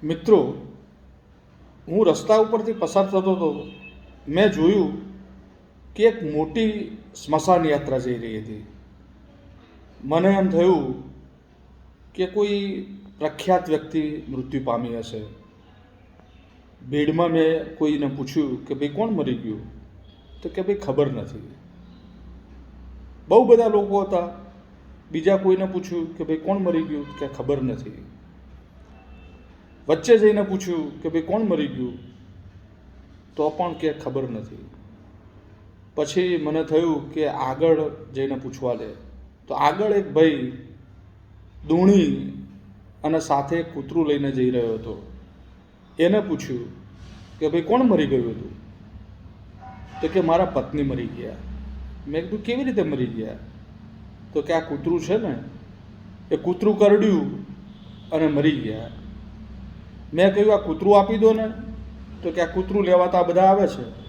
મિત્રો, હું રસ્તા ઉપરથી પસાર થતો હતો. મેં જોયું કે એક મોટી સ્મશાન યાત્રા જઈ રહી હતી. મને એમ થયું કે કોઈ પ્રખ્યાત વ્યક્તિ મૃત્યુ પામી હશે. ભીડમાં મેં કોઈને પૂછ્યું કે ભાઈ કોણ મરી ગયું? તો કે ભાઈ ખબર નથી. બહુ બધા લોકો હતા. બીજા કોઈને પૂછ્યું કે ભાઈ કોણ મરી ગયું? કે ખબર નથી. વચ્ચે જઈને પૂછ્યું કે ભાઈ કોણ મરી ગયું? તો પણ કે ખબર નથી. પછી મને થયું કે આગળ જઈને પૂછવા દે. તો આગળ એક ભાઈ દૂણી અને સાથે કૂતરું લઈને જઈ રહ્યો હતો. એને પૂછ્યું કે ભાઈ કોણ મરી ગયું હતું? તો કે મારા પત્ની મરી ગયા. મેં કીધું કેવી રીતે મરી ગયા? તો કે આ કૂતરું છે ને, એ કૂતરું કરડ્યું અને મરી ગયા. મેં કહ્યું આ કૂતરું આપી દો ને. તો કે આ કૂતરું લેવા તો આ બધા આવે છે.